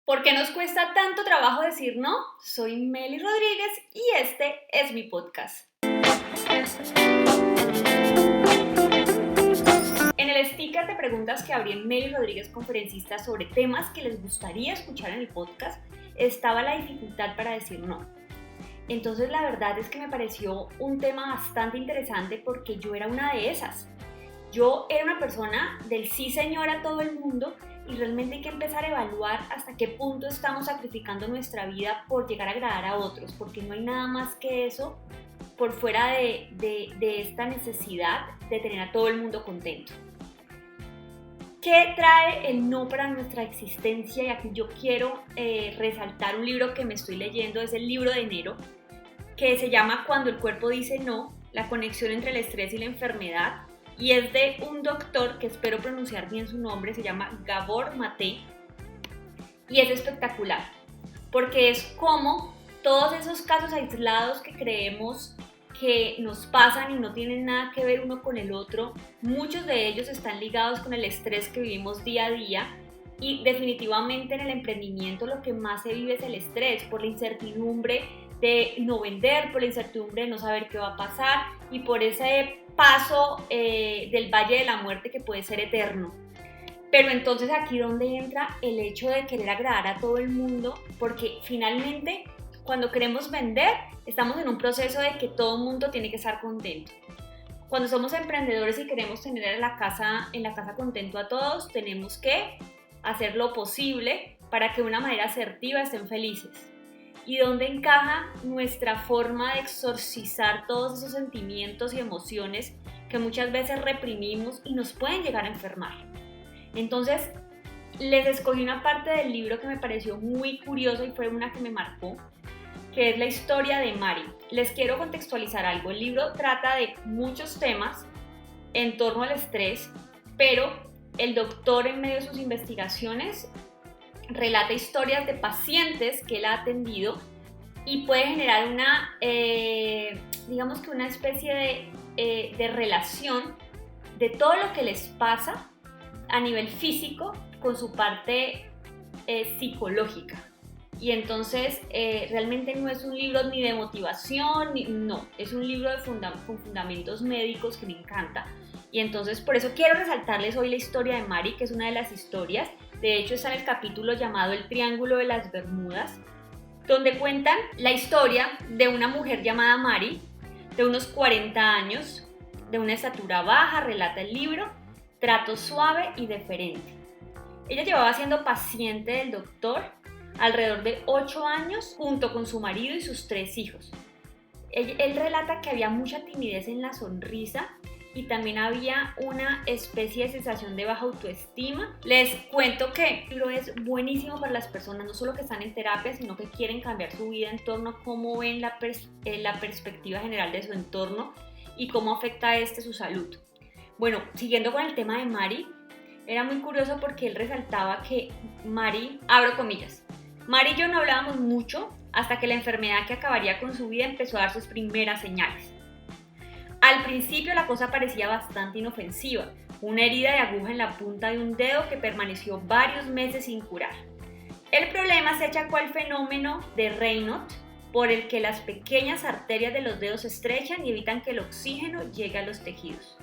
¿Por qué nos cuesta tanto trabajo decir no? Soy Meli Rodríguez y este es mi podcast. En el sticker de preguntas que abrí en Meli Rodríguez Conferencista sobre temas que les gustaría escuchar en el podcast, estaba la dificultad para decir no. Entonces la verdad es que me pareció un tema bastante interesante porque yo era una de esas. Yo era una persona del sí señor a todo el mundo y realmente hay que empezar a evaluar hasta qué punto estamos sacrificando nuestra vida por llegar a agradar a otros, porque no hay nada más que eso por fuera de esta necesidad de tener a todo el mundo contento. ¿Qué trae el no para nuestra existencia? Y aquí yo quiero resaltar un libro que me estoy leyendo, es el libro de enero, que se llama Cuando el cuerpo dice no, la conexión entre el estrés y la enfermedad. Y es de un doctor que espero pronunciar bien su nombre, se llama Gabor Mate, y es espectacular, porque es como todos esos casos aislados que creemos que nos pasan y no tienen nada que ver uno con el otro, muchos de ellos están ligados con el estrés que vivimos día a día, y definitivamente en el emprendimiento lo que más se vive es el estrés, por la incertidumbre de no vender, por la incertidumbre de no saber qué va a pasar y por ese paso del valle de la muerte que puede ser eterno. Pero entonces aquí donde entra el hecho de querer agradar a todo el mundo, porque finalmente cuando queremos vender estamos en un proceso de que todo el mundo tiene que estar contento. Cuando somos emprendedores y queremos tener en la casa contento a todos, tenemos que hacer lo posible para que de una manera asertiva estén felices. ¿Y dónde encaja nuestra forma de exorcizar todos esos sentimientos y emociones que muchas veces reprimimos y nos pueden llegar a enfermar? Entonces, les escogí una parte del libro que me pareció muy curiosa y fue una que me marcó, que es la historia de Mari. Les quiero contextualizar algo. El libro trata de muchos temas en torno al estrés, pero el doctor en medio de sus investigaciones relata historias de pacientes que él ha atendido y puede generar una especie de relación de todo lo que les pasa a nivel físico con su parte psicológica. Y entonces realmente no es un libro ni de motivación, no, es un libro con fundamentos médicos que me encanta. Y entonces por eso quiero resaltarles hoy la historia de Mari, que es una de las historias. De hecho está en el capítulo llamado El Triángulo de las Bermudas, donde cuentan la historia de una mujer llamada Mari, de unos 40 años, de una estatura baja, relata el libro, trato suave y deferente. Ella llevaba siendo paciente del doctor alrededor de 8 años junto con su marido y sus 3 hijos. Él relata que había mucha timidez en la sonrisa y también había una especie de sensación de baja autoestima. Les cuento que el libro es buenísimo para las personas, no solo que están en terapia, sino que quieren cambiar su vida en torno a cómo ven la perspectiva general de su entorno y cómo afecta a su salud. Bueno, siguiendo con el tema de Mari, era muy curioso porque él resaltaba que Mari, abro comillas, Mari y yo no hablábamos mucho hasta que la enfermedad que acabaría con su vida empezó a dar sus primeras señales. Al principio la cosa parecía bastante inofensiva, una herida de aguja en la punta de un dedo que permaneció varios meses sin curar. El problema se achacó al fenómeno de Raynaud, por el que las pequeñas arterias de los dedos se estrechan y evitan que el oxígeno llegue a los tejidos.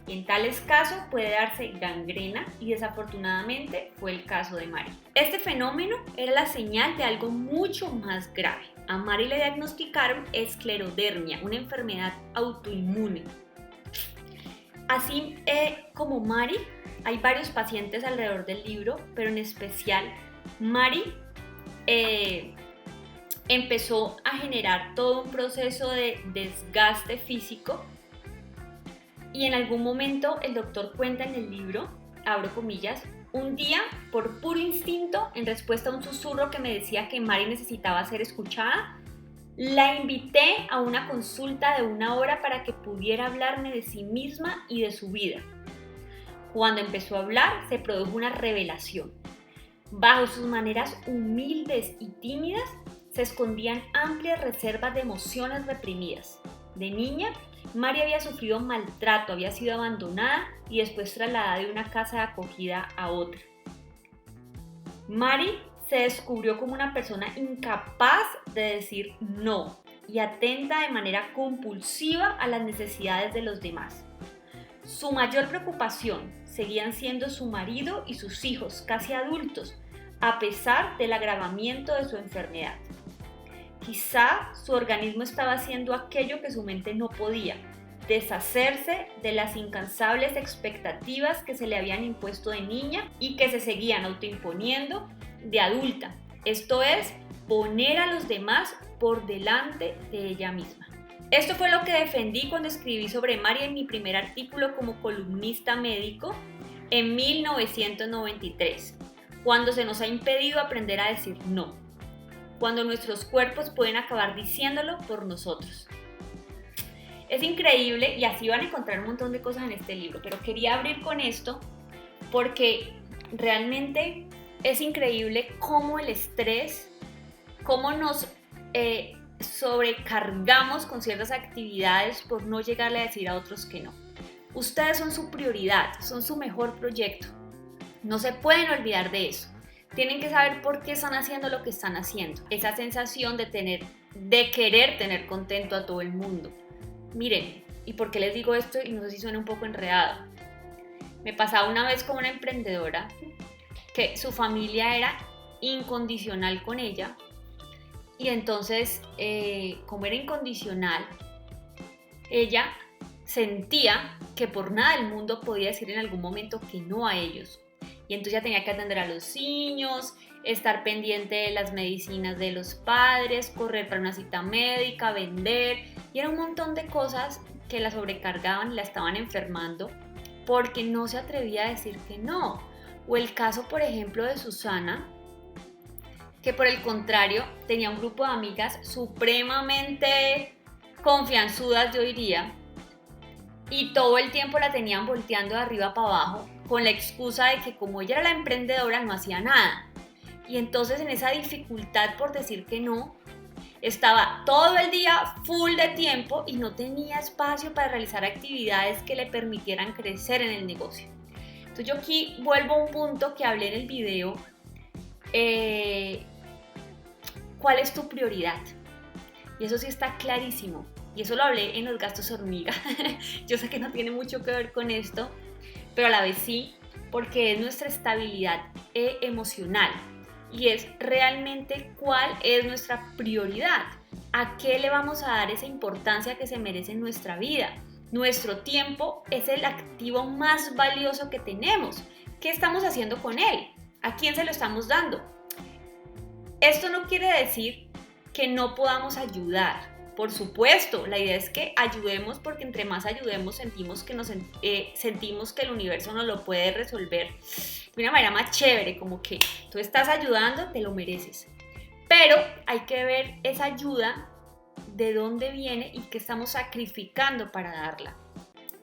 En tales casos puede darse gangrena y desafortunadamente fue el caso de Mari. Este fenómeno era la señal de algo mucho más grave. A Mari le diagnosticaron esclerodermia, una enfermedad autoinmune. Así como Mari, hay varios pacientes alrededor del libro, pero en especial Mari empezó a generar todo un proceso de desgaste físico. Y en algún momento el doctor cuenta en el libro, abro comillas, un día, por puro instinto, en respuesta a un susurro que me decía que Mari necesitaba ser escuchada, la invité a una consulta de 1 hora para que pudiera hablarme de sí misma y de su vida. Cuando empezó a hablar, se produjo una revelación. Bajo sus maneras humildes y tímidas, se escondían amplias reservas de emociones reprimidas. De niña, Mari había sufrido maltrato, había sido abandonada y después trasladada de una casa de acogida a otra. Mari se descubrió como una persona incapaz de decir no y atenta de manera compulsiva a las necesidades de los demás. Su mayor preocupación seguían siendo su marido y sus hijos, casi adultos, a pesar del agravamiento de su enfermedad. Quizá su organismo estaba haciendo aquello que su mente no podía, deshacerse de las incansables expectativas que se le habían impuesto de niña y que se seguían autoimponiendo de adulta. Esto es, poner a los demás por delante de ella misma. Esto fue lo que defendí cuando escribí sobre Mari en mi primer artículo como columnista médico en 1993, cuando se nos ha impedido aprender a decir no, cuando nuestros cuerpos pueden acabar diciéndolo por nosotros. Es increíble y así van a encontrar un montón de cosas en este libro, pero quería abrir con esto porque realmente es increíble cómo el estrés, cómo nos sobrecargamos con ciertas actividades por no llegarle a decir a otros que no. Ustedes son su prioridad, son su mejor proyecto. No se pueden olvidar de eso. Tienen que saber por qué están haciendo lo que están haciendo. Esa sensación de querer tener contento a todo el mundo. Miren, ¿y por qué les digo esto? Y no sé si suena un poco enredado. Me pasaba una vez con una emprendedora que su familia era incondicional con ella y entonces, como era incondicional, ella sentía que por nada del mundo podía decir en algún momento que no a ellos. Y entonces ya tenía que atender a los niños, estar pendiente de las medicinas de los padres, correr para una cita médica, vender. Y era un montón de cosas que la sobrecargaban y la estaban enfermando porque no se atrevía a decir que no. O el caso, por ejemplo, de Susana, que por el contrario tenía un grupo de amigas supremamente confianzudas, yo diría, y todo el tiempo la tenían volteando de arriba para abajo con la excusa de que como ella era la emprendedora no hacía nada. Y entonces en esa dificultad por decir que no, estaba todo el día full de tiempo y no tenía espacio para realizar actividades que le permitieran crecer en el negocio. Entonces yo aquí vuelvo a un punto que hablé en el video. ¿Cuál es tu prioridad? Y eso sí está clarísimo. Y eso lo hablé en los gastos hormiga. Yo sé que no tiene mucho que ver con esto, pero a la vez sí, porque es nuestra estabilidad emocional. Y es realmente cuál es nuestra prioridad. ¿A qué le vamos a dar esa importancia que se merece en nuestra vida? Nuestro tiempo es el activo más valioso que tenemos. ¿Qué estamos haciendo con él? ¿A quién se lo estamos dando? Esto no quiere decir que no podamos ayudar. Por supuesto, la idea es que ayudemos porque entre más ayudemos sentimos que el universo nos lo puede resolver de una manera más chévere, como que tú estás ayudando, te lo mereces. Pero hay que ver esa ayuda, de dónde viene y qué estamos sacrificando para darla.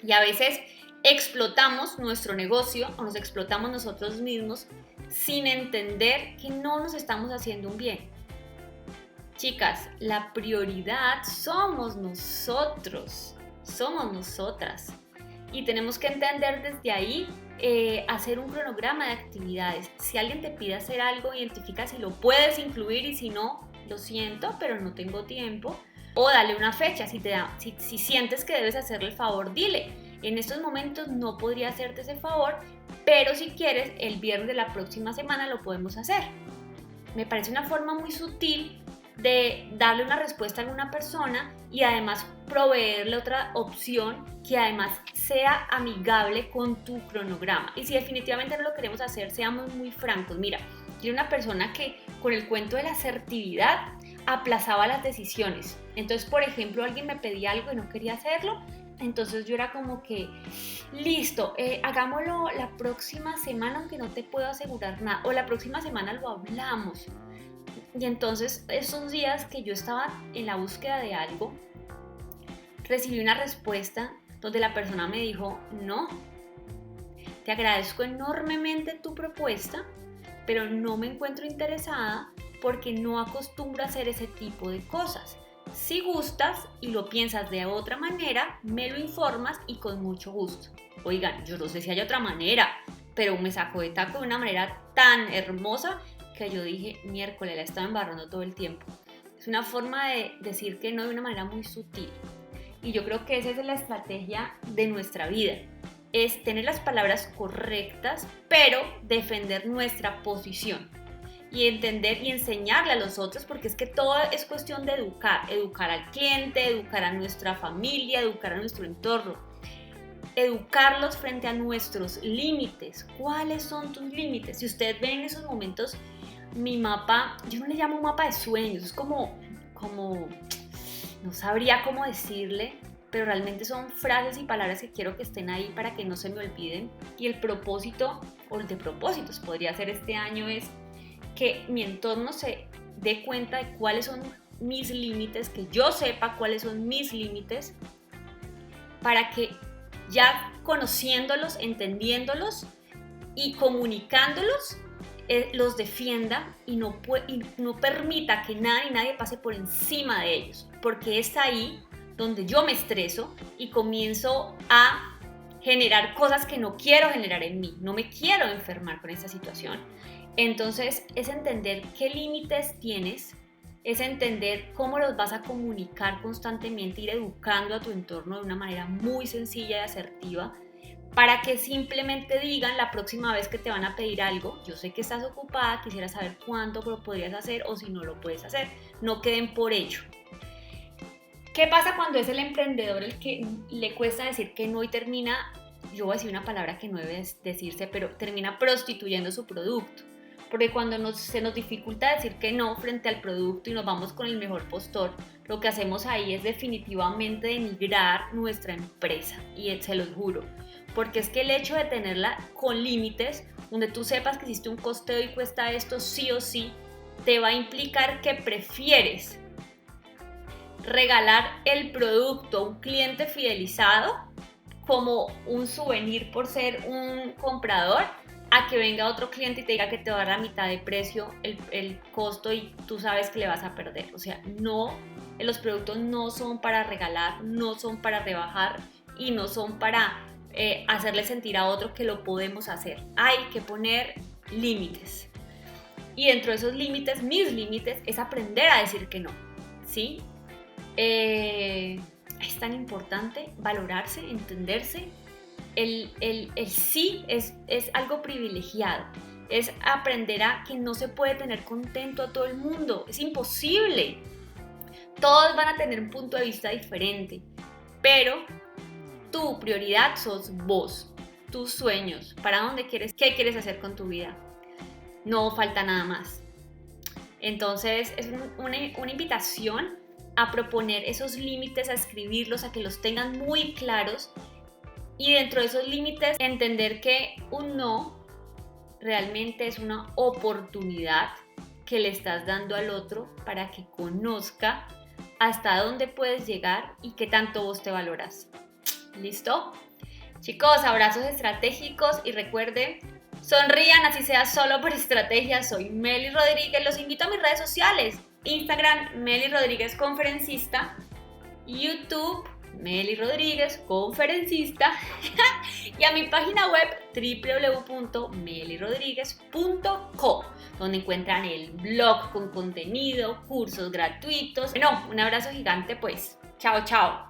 Y a veces explotamos nuestro negocio o nos explotamos nosotros mismos sin entender que no nos estamos haciendo un bien. Chicas, la prioridad somos nosotros, somos nosotras. Y tenemos que entender desde ahí, hacer un cronograma de actividades. Si alguien te pide hacer algo, identifica si lo puedes incluir y si no, lo siento, pero no tengo tiempo. O dale una fecha, si sientes que debes hacerle el favor, dile. En estos momentos no podría hacerte ese favor, pero si quieres, el viernes de la próxima semana lo podemos hacer. Me parece una forma muy sutil de darle una respuesta a alguna persona y además proveerle otra opción que además sea amigable con tu cronograma. Y si definitivamente no lo queremos hacer, seamos muy francos. Mira, yo era una persona que con el cuento de la asertividad aplazaba las decisiones. Entonces, por ejemplo, alguien me pedía algo y no quería hacerlo, entonces yo era como que, listo, hagámoslo la próxima semana, aunque no te puedo asegurar nada, o la próxima semana lo hablamos. Y entonces esos días que yo estaba en la búsqueda de algo, recibí una respuesta donde la persona me dijo, no, te agradezco enormemente tu propuesta, pero no me encuentro interesada porque no acostumbro a hacer ese tipo de cosas. Si gustas y lo piensas de otra manera, me lo informas y con mucho gusto. Oigan, yo no sé si hay otra manera, pero me sacó de taco de una manera tan hermosa que yo dije, miércoles, la estaba embarrando todo el tiempo. Es una forma de decir que no de una manera muy sutil. Y yo creo que esa es la estrategia de nuestra vida. Es tener las palabras correctas, pero defender nuestra posición. Y entender y enseñarle a los otros, porque es que todo es cuestión de educar al cliente, educar a nuestra familia, educar a nuestro entorno, educarlos frente a nuestros límites. ¿Cuáles son tus límites? Si ustedes ven en esos momentos mi mapa, yo no le llamo mapa de sueños, es como no sabría cómo decirle, pero realmente son frases y palabras que quiero que estén ahí para que no se me olviden. Y el propósito, o el de propósitos podría ser este año, es que mi entorno se dé cuenta de cuáles son mis límites, que yo sepa cuáles son mis límites, para que ya conociéndolos, entendiéndolos y comunicándolos, los defienda y no permita que nada ni nadie pase por encima de ellos, porque es ahí donde yo me estreso y comienzo a generar cosas que no quiero generar en mí, no me quiero enfermar con esta situación. Entonces es entender qué límites tienes, es entender cómo los vas a comunicar constantemente, ir educando a tu entorno de una manera muy sencilla y asertiva, para que simplemente digan la próxima vez que te van a pedir algo, yo sé que estás ocupada, quisiera saber cuánto lo podrías hacer o si no lo puedes hacer, no queden por ello. ¿Qué pasa cuando es el emprendedor el que le cuesta decir que no y termina, yo voy a decir una palabra que no debe decirse, pero termina prostituyendo su producto? Porque cuando se nos dificulta decir que no frente al producto y nos vamos con el mejor postor, lo que hacemos ahí es definitivamente denigrar nuestra empresa, y se los juro. Porque es que el hecho de tenerla con límites, donde tú sepas que hiciste un costeo y cuesta esto sí o sí, te va a implicar que prefieres regalar el producto a un cliente fidelizado como un souvenir por ser un comprador, a que venga otro cliente y te diga que te va a dar a mitad de precio el costo y tú sabes que le vas a perder. O sea, no, los productos no son para regalar, no son para rebajar y no son para hacerle sentir a otro que lo podemos hacer. Hay que poner límites. Y dentro de esos límites, mis límites, es aprender a decir que no, ¿sí? Es tan importante valorarse, entenderse. El sí es algo privilegiado. Es aprender a que no se puede tener contento a todo el mundo. Es imposible. Todos van a tener un punto de vista diferente. Pero tu prioridad sos vos, tus sueños, para dónde quieres, qué quieres hacer con tu vida. No falta nada más. Entonces es una invitación a proponer esos límites, a escribirlos, a que los tengan muy claros y dentro de esos límites entender que un no realmente es una oportunidad que le estás dando al otro para que conozca hasta dónde puedes llegar y qué tanto vos te valoras. ¿Listo? Chicos, abrazos estratégicos y recuerden, sonrían así sea solo por estrategia. Soy Meli Rodríguez, los invito a mis redes sociales, Instagram, Meli Rodríguez Conferencista, YouTube, Meli Rodríguez Conferencista y a mi página web www.melirodriguez.co, donde encuentran el blog con contenido, cursos gratuitos. Bueno, un abrazo gigante pues. Chao, chao.